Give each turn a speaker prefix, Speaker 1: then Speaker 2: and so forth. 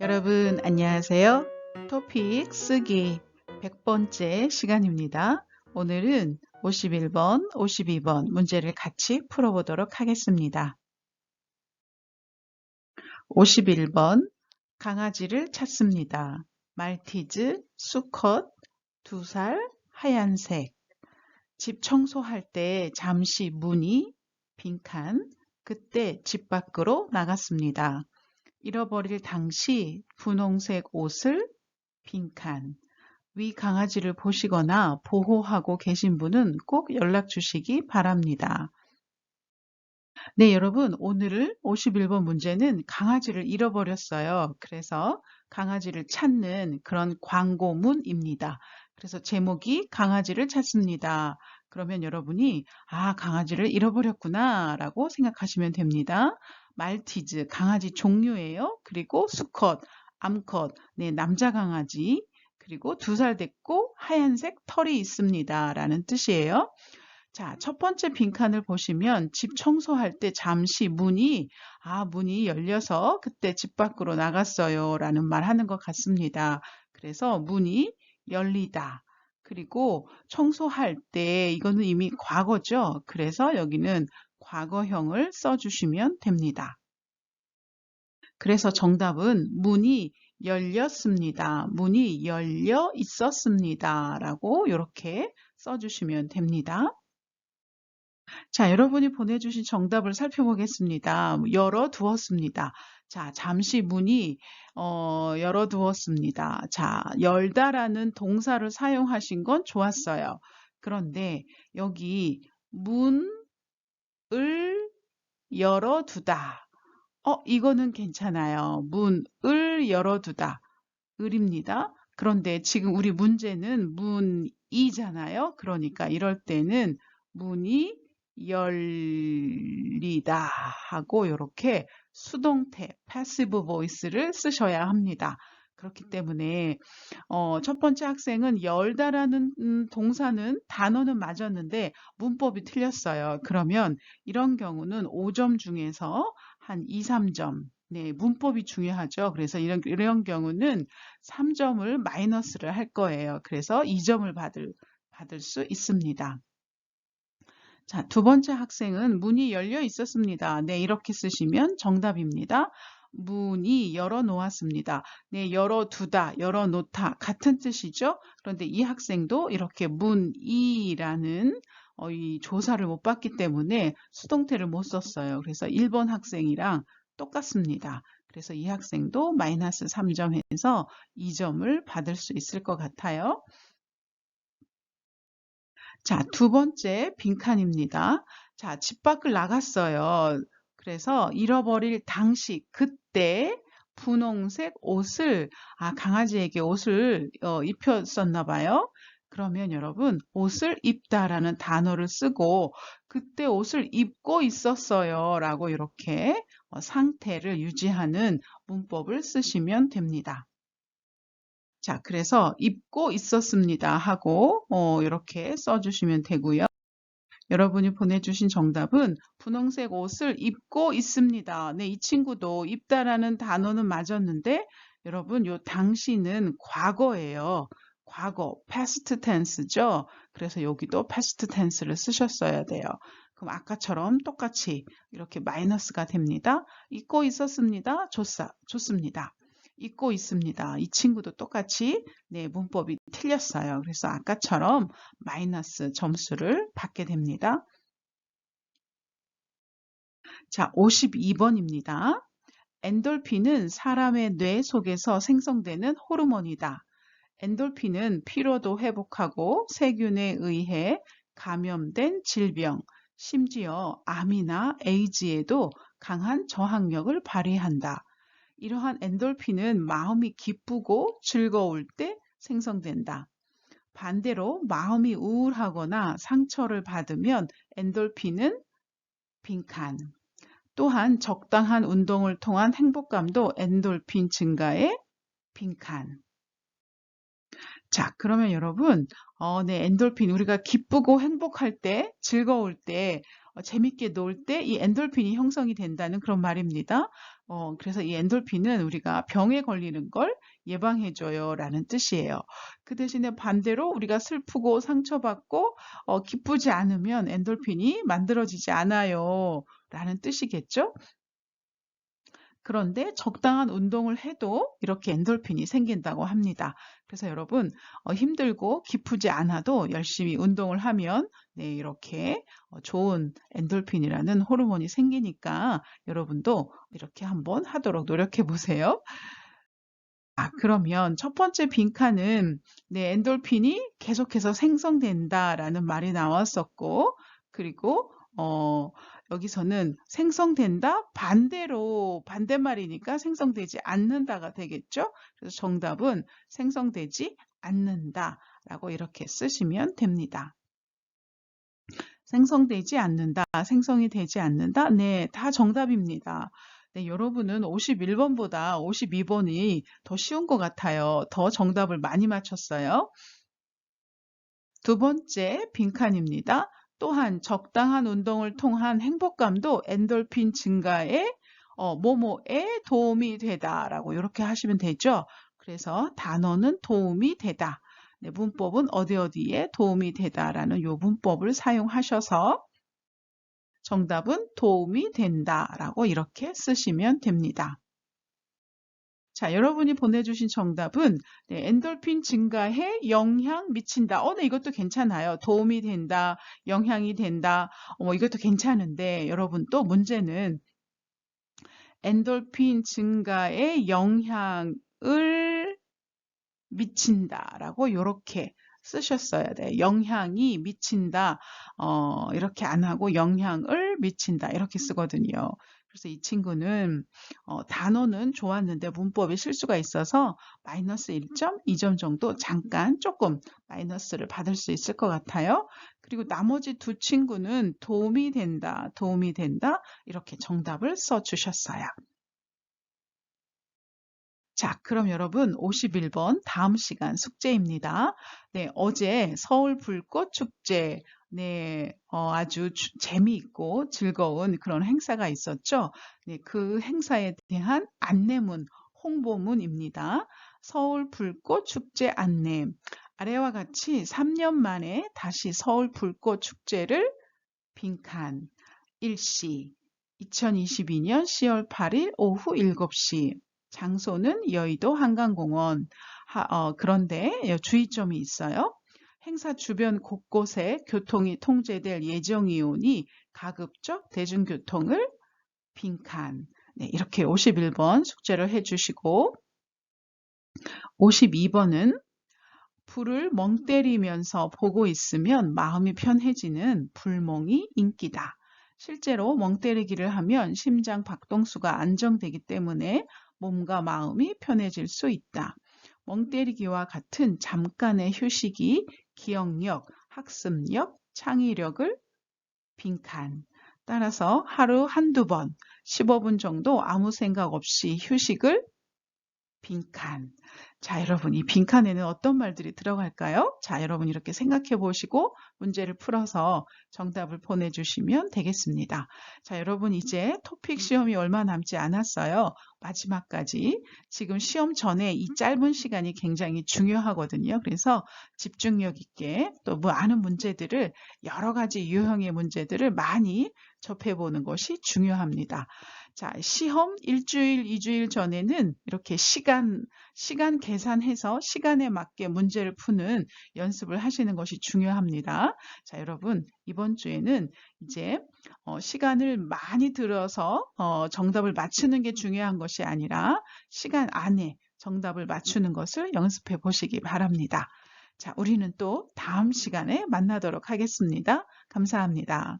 Speaker 1: 여러분 안녕하세요. 토픽 쓰기 100번째 시간입니다. 오늘은 51번, 52번 문제를 같이 풀어보도록 하겠습니다. 51번 강아지를 찾습니다. 말티즈, 수컷, 2살, 하얀색. 집 청소할 때 잠시 문이 빈칸, 그때 집 밖으로 나갔습니다. 잃어버릴 당시 분홍색 옷을 빈칸. 위 강아지를 보시거나 보호하고 계신 분은 꼭 연락 주시기 바랍니다. 네, 여러분, 오늘 51번 문제는 강아지를 잃어버렸어요. 그래서 강아지를 찾는 그런 광고문입니다. 그래서 제목이 강아지를 찾습니다. 그러면 여러분이 강아지를 잃어버렸구나 라고 생각하시면 됩니다. 말티즈, 강아지 종류예요. 그리고 수컷, 암컷, 네, 남자 강아지, 그리고 2살 됐고 하얀색 털이 있습니다 라는 뜻이에요. 자, 첫 번째 빈칸을 보시면 집 청소할 때 잠시 문이 열려서 그때 집 밖으로 나갔어요 라는 말 하는 것 같습니다. 그래서 문이 열리다. 그리고 청소할 때 이거는 이미 과거죠. 그래서 여기는 과거형을 써주시면 됩니다. 그래서 정답은 문이 열렸습니다. 문이 열려 있었습니다. 라고 이렇게 써주시면 됩니다. 자, 여러분이 보내주신 정답을 살펴보겠습니다. 열어두었습니다. 자, 잠시 문이 열어두었습니다. 자, 열다라는 동사를 사용하신 건 좋았어요. 그런데 여기 문을 열어두다. 이거는 괜찮아요. 문을 열어두다. 을입니다. 그런데 지금 우리 문제는 문이잖아요. 그러니까 이럴 때는 문이 열리다 하고 이렇게 수동태 passive voice를 쓰셔야 합니다. 그렇기 때문에 첫 번째 학생은 열다라는 동사는 단어는 맞았는데 문법이 틀렸어요. 그러면 이런 경우는 5점 중에서 한 2, 3점. 네, 문법이 중요하죠. 그래서 이런 경우는 3점을 마이너스를 할 거예요. 그래서 2점을 받을 수 있습니다. 자, 두 번째 학생은 문이 열려 있었습니다. 네, 이렇게 쓰시면 정답입니다. 문이 열어놓았습니다. 네, 열어두다, 열어놓다 같은 뜻이죠. 그런데 이 학생도 이렇게 문이라는 이 조사를 못 받기 때문에 수동태를 못 썼어요. 그래서 1번 학생이랑 똑같습니다. 그래서 이 학생도 마이너스 3점 해서 2점을 받을 수 있을 것 같아요. 자, 두 번째 빈칸입니다. 자, 집 밖을 나갔어요. 그래서 잃어버릴 당시, 그때 분홍색 옷을, 강아지에게 옷을 입혔었나 봐요. 그러면 여러분, 옷을 입다라는 단어를 쓰고, 그때 옷을 입고 있었어요. 라고 이렇게 상태를 유지하는 문법을 쓰시면 됩니다. 자, 그래서 입고 있었습니다 하고 이렇게 써주시면 되고요. 여러분이 보내주신 정답은 분홍색 옷을 입고 있습니다. 네, 이 친구도 입다라는 단어는 맞았는데 여러분 요 당시는 과거예요. 과거, past tense죠. 그래서 여기도 past tense를 쓰셨어야 돼요. 그럼 아까처럼 똑같이 이렇게 마이너스가 됩니다. 입고 있었습니다. 좋습니다. 잊고 있습니다. 이 친구도 똑같이 네, 문법이 틀렸어요. 그래서 아까처럼 마이너스 점수를 받게 됩니다. 자, 52번입니다. 엔돌핀은 사람의 뇌 속에서 생성되는 호르몬이다. 엔돌핀은 피로도 회복하고 세균에 의해 감염된 질병, 심지어 암이나 에이즈에도 강한 저항력을 발휘한다. 이러한 엔돌핀은 마음이 기쁘고 즐거울 때 생성된다. 반대로 마음이 우울하거나 상처를 받으면 엔돌핀은 빈칸. 또한 적당한 운동을 통한 행복감도 엔돌핀 증가에 빈칸. 자, 그러면 여러분, 네, 엔돌핀, 우리가 기쁘고 행복할 때, 즐거울 때, 재밌게 놀 때 이 엔돌핀이 형성이 된다는 그런 말입니다. 그래서 이 엔돌핀은 우리가 병에 걸리는 걸 예방해줘요 라는 뜻이에요. 그 대신에 반대로 우리가 슬프고 상처받고 기쁘지 않으면 엔돌핀이 만들어지지 않아요 라는 뜻이겠죠? 그런데 적당한 운동을 해도 이렇게 엔돌핀이 생긴다고 합니다. 그래서 여러분 힘들고 기쁘지 않아도 열심히 운동을 하면 네, 이렇게 좋은 엔돌핀이라는 호르몬이 생기니까 여러분도 이렇게 한번 하도록 노력해 보세요. 그러면 첫 번째 빈칸은 네, 엔돌핀이 계속해서 생성된다라는 말이 나왔었고, 그리고 여기서는 생성된다 반대로 반대말이니까 생성되지 않는다가 되겠죠. 그래서 정답은 생성되지 않는다라고 이렇게 쓰시면 됩니다. 생성되지 않는다, 생성이 되지 않는다. 네, 다 정답입니다. 네, 여러분은 51번보다 52번이 더 쉬운 것 같아요. 더 정답을 많이 맞췄어요. 두 번째 빈칸입니다. 또한 적당한 운동을 통한 행복감도 엔돌핀 증가에 뭐뭐에 도움이 되다라고 이렇게 하시면 되죠. 그래서 단어는 도움이 되다. 네, 문법은 어디에 도움이 되다라는 요 문법을 사용하셔서 정답은 도움이 된다라고 이렇게 쓰시면 됩니다. 자, 여러분이 보내주신 정답은 네, 엔돌핀 증가에 영향 미친다. 네, 이것도 괜찮아요. 도움이 된다, 영향이 된다. 이것도 괜찮은데 여러분 또 문제는 엔돌핀 증가에 영향을 미친다라고 이렇게 쓰셨어야 돼요. 영향이 미친다. 이렇게 안 하고 영향을 미친다. 이렇게 쓰거든요. 그래서 이 친구는 단어는 좋았는데 문법에 실수가 있어서 마이너스 1점, 2점 정도 잠깐 조금 마이너스를 받을 수 있을 것 같아요. 그리고 나머지 두 친구는 도움이 된다, 도움이 된다. 이렇게 정답을 써주셨어요. 자, 그럼 여러분 51번 다음 시간 숙제입니다. 네, 어제 서울 불꽃 축제 네, 아주 재미있고 즐거운 그런 행사가 있었죠. 네, 그 행사에 대한 안내문, 홍보문입니다. 서울 불꽃 축제 안내. 아래와 같이 3년 만에 다시 서울 불꽃 축제를 빈칸 일시 2022년 10월 8일 오후 7시 장소는 여의도 한강공원. 그런데 주의점이 있어요. 행사 주변 곳곳에 교통이 통제될 예정이오니 가급적 대중교통을 빈칸. 네, 이렇게 51번 숙제를 해주시고 52번은 불을 멍 때리면서 보고 있으면 마음이 편해지는 불멍이 인기다. 실제로 멍 때리기를 하면 심장 박동수가 안정되기 때문에 몸과 마음이 편해질 수 있다. 멍 때리기와 같은 잠깐의 휴식이 기억력, 학습력, 창의력을 빈칸. 따라서 하루 한두 번, 15분 정도 아무 생각 없이 휴식을 빈칸. 자, 여러분, 이 빈칸에는 어떤 말들이 들어갈까요? 자, 여러분 이렇게 생각해 보시고 문제를 풀어서 정답을 보내주시면 되겠습니다. 자, 여러분 이제 토픽 시험이 얼마 남지 않았어요. 마지막까지. 지금 시험 전에 이 짧은 시간이 굉장히 중요하거든요. 그래서 집중력 있게 또 많은 문제들을 여러 가지 유형의 문제들을 많이 접해보는 것이 중요합니다. 자, 시험 일주일, 2주일 전에는 이렇게 시간 계산해서 시간에 맞게 문제를 푸는 연습을 하시는 것이 중요합니다. 자, 여러분, 이번 주에는 이제 시간을 많이 들어서 정답을 맞추는 게 중요한 것이 아니라 시간 안에 정답을 맞추는 것을 연습해 보시기 바랍니다. 자, 우리는 또 다음 시간에 만나도록 하겠습니다. 감사합니다.